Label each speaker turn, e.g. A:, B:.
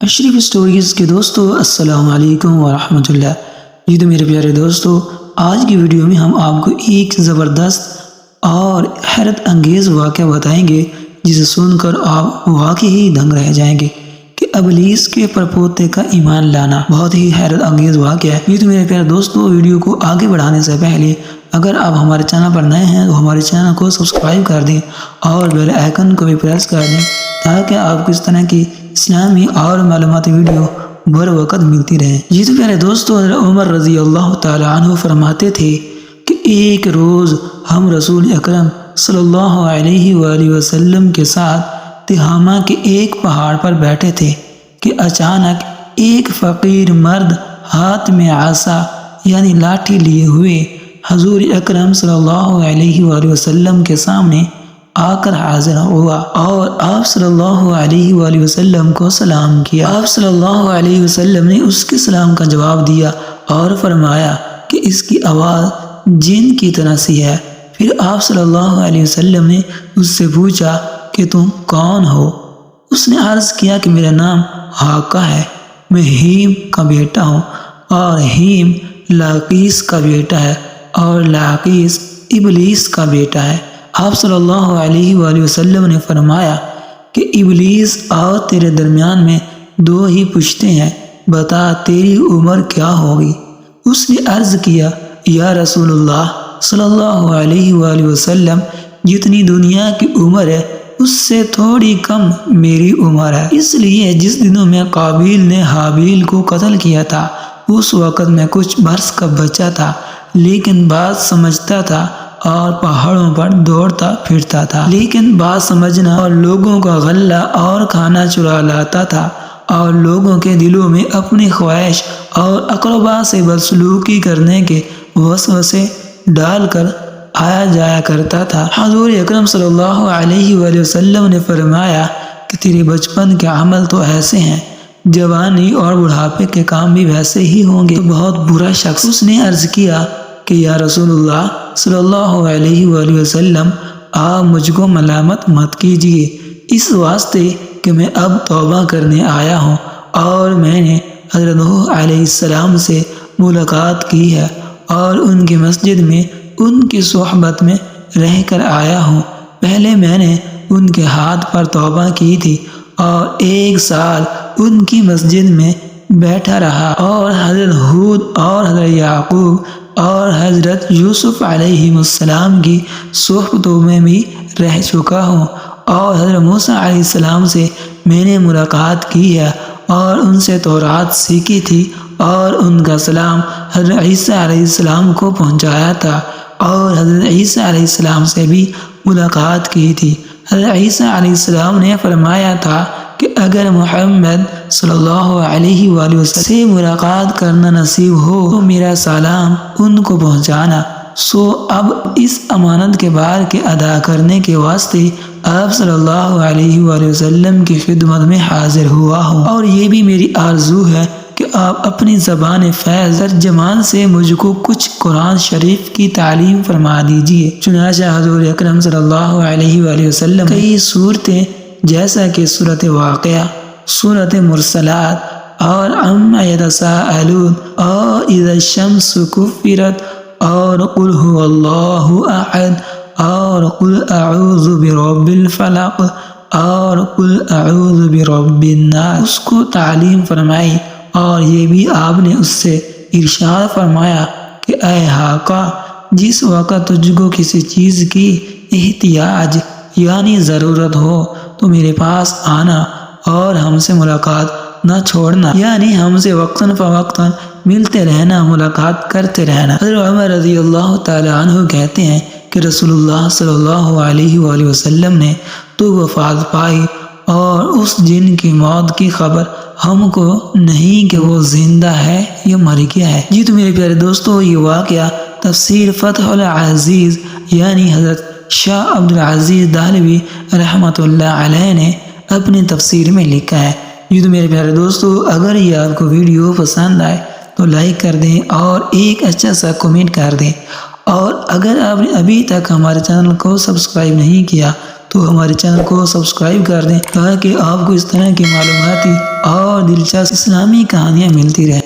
A: اشرف stories کے دوستو السلام علیکم ورحمۃ اللہ۔ جی تو میرے پیارے دوستو، آج کی ویڈیو میں ہم آپ کو ایک زبردست اور حیرت انگیز واقعہ بتائیں گے جسے سن کر آپ واقعی دنگ رہ جائیں گے کہ ابلیس کے پرپوتے کا ایمان لانا بہت ہی حیرت انگیز واقعہ ہے۔ جی تو میرے پیارے دوستو، ویڈیو کو آگے بڑھانے سے پہلے اگر آپ ہمارے چینل پر نئے ہیں تو ہمارے چینل کو سبسکرائب کر دیں اور بیل آئیکن کو بھی پریس کر دیں تاکہ آپ کو اس طرح کی اسلامی اور معلوماتی ویڈیو بر وقت ملتی رہے۔ جی تو پیارے دوستو، حضرت عمر رضی اللہ تعالی عنہ فرماتے تھے کہ ایک روز ہم رسول اکرم صلی اللہ علیہ وآلہ وسلم کے ساتھ تہامہ کے ایک پہاڑ پر بیٹھے تھے کہ اچانک ایک فقیر مرد ہاتھ میں عصا یعنی لاٹھی لیے ہوئے حضور اکرم صلی اللہ علیہ وآلہ وسلم کے سامنے آ کر حاضر ہوا اور آپ صلی اللہ علیہ وآلہ وسلم کو سلام کیا۔ آپ صلی اللہ علیہ وسلم نے اس کے سلام کا جواب دیا اور فرمایا کہ اس کی آواز جن کی طرح سی ہے۔ پھر آپ صلی اللہ علیہ وسلم نے اس سے پوچھا کہ تم کون ہو؟ اس نے عرض کیا کہ میرا نام حاقہ ہے، میں ہیم کا بیٹا ہوں اور ہیم لاقیس کا بیٹا ہے اور لاقیس ابلیس کا بیٹا ہے۔ آپ صلی اللہ علیہ وآلہ وسلم نے فرمایا کہ ابلیس اور تیرے درمیان میں دو ہی پشتے ہیں، بتا تیری عمر کیا ہوگی؟ اس نے عرض کیا یا رسول اللہ صلی اللہ علیہ وآلہ وسلم، جتنی دنیا کی عمر ہے اس سے تھوڑی کم میری عمر ہے، اس لیے جس دنوں میں قابیل نے حابیل کو قتل کیا تھا اس وقت میں کچھ برس کا بچہ تھا، لیکن بات سمجھتا تھا اور پہاڑوں پر دوڑتا پھرتا تھا، لیکن بات سمجھنا اور لوگوں کا غلہ اور کھانا چرا لاتا تھا اور لوگوں کے دلوں میں اپنی خواہش اور اقربا سے بدسلوکی کرنے کے وسوسے ڈال کر آیا جایا کرتا تھا۔ حضور اکرم صلی اللہ علیہ وآلہ وسلم نے فرمایا کہ تیرے بچپن کے عمل تو ایسے ہیں، جوانی اور بڑھاپے کے کام بھی ویسے ہی ہوں گے، بہت برا شخص۔ اس نے عرض کیا کہ یا رسول اللہ صلی اللہ علیہ وآلہ وسلم، آپ مجھ کو ملامت مت کیجیے، اس واسطے کہ میں اب توبہ کرنے آیا ہوں اور میں نے حضرت نوح علیہ السلام سے ملاقات کی ہے اور ان کی مسجد میں ان کی صحبت میں رہ کر آیا ہوں۔ پہلے میں نے ان کے ہاتھ پر توبہ کی تھی اور 1 سال ان کی مسجد میں بیٹھا رہا اور حضرت ہود اور حضرت یعقوب اور حضرت یوسف علیہ السلام کی صحبتوں میں بھی رہ چکا ہوں اور حضرت موسیٰ علیہ السلام سے میں نے ملاقات کی ہے اور ان سے تورات سیکھی تھی اور ان کا سلام حضرت عیسیٰ علیہ السلام کو پہنچایا تھا اور حضرت عیسیٰ علیہ السلام سے بھی ملاقات کی تھی۔ حضرت عیسیٰ علیہ السلام نے فرمایا تھا کہ اگر محمد صلی اللہ علیہ وآلہ وسلم سے ملاقات کرنا نصیب ہو تو میرا سلام ان کو پہنچانا۔ سو اب اس امانت کے بار کے ادا کرنے کے واسطے آپ صلی اللہ علیہ وآلہ وسلم کی خدمت میں حاضر ہوا ہوں اور یہ بھی میری آرزو ہے کہ آپ اپنی زبان فیض ترجمان سے مجھ کو کچھ قرآن شریف کی تعلیم فرما دیجیے۔ چنانچہ حضور اکرم صلی اللہ علیہ وآلہ وسلم کئی صورتیں جیسا کہ سورۃ واقعہ، سورۃ مرسلات اور عما یتساءلون اور اذا الشمس کفرت اور قل هو اللہ احد اور قل اعوذ برب الفلق اور قل اعوذ برب الناس اس کو تعلیم فرمائی اور یہ بھی آپ نے اس سے ارشاد فرمایا کہ اے حاقہ، جس وقت تجھ کو کسی چیز کی احتیاج یعنی ضرورت ہو تو میرے پاس آنا اور ہم سے ملاقات نہ چھوڑنا، یعنی ہم سے وقتاً فوقتاً ملتے رہنا، ملاقات کرتے رہنا۔ حضرت عمر رضی اللہ تعالی عنہ کہتے ہیں کہ رسول اللہ صلی اللہ علیہ وآلہ وسلم نے تو وفات پائی اور اس جن کی موت کی خبر ہم کو نہیں کہ وہ زندہ ہے یا مر گیا ہے۔ جی تو میرے پیارے دوستو، یہ واقعہ تفسیر فتح العزیز یعنی حضرت شاہ عبد العزیز دہلوی رحمۃ اللہ علیہ نے اپنی تفسیر میں لکھا ہے۔ جی تو میرے پیارے دوستو، اگر یہ آپ کو ویڈیو پسند آئے تو لائک کر دیں اور ایک اچھا سا کمنٹ کر دیں اور اگر آپ نے ابھی تک ہمارے چینل کو سبسکرائب نہیں کیا تو ہمارے چینل کو سبسکرائب کر دیں تاکہ آپ کو اس طرح کی معلوماتی اور دلچسپ اسلامی کہانیاں ملتی رہیں۔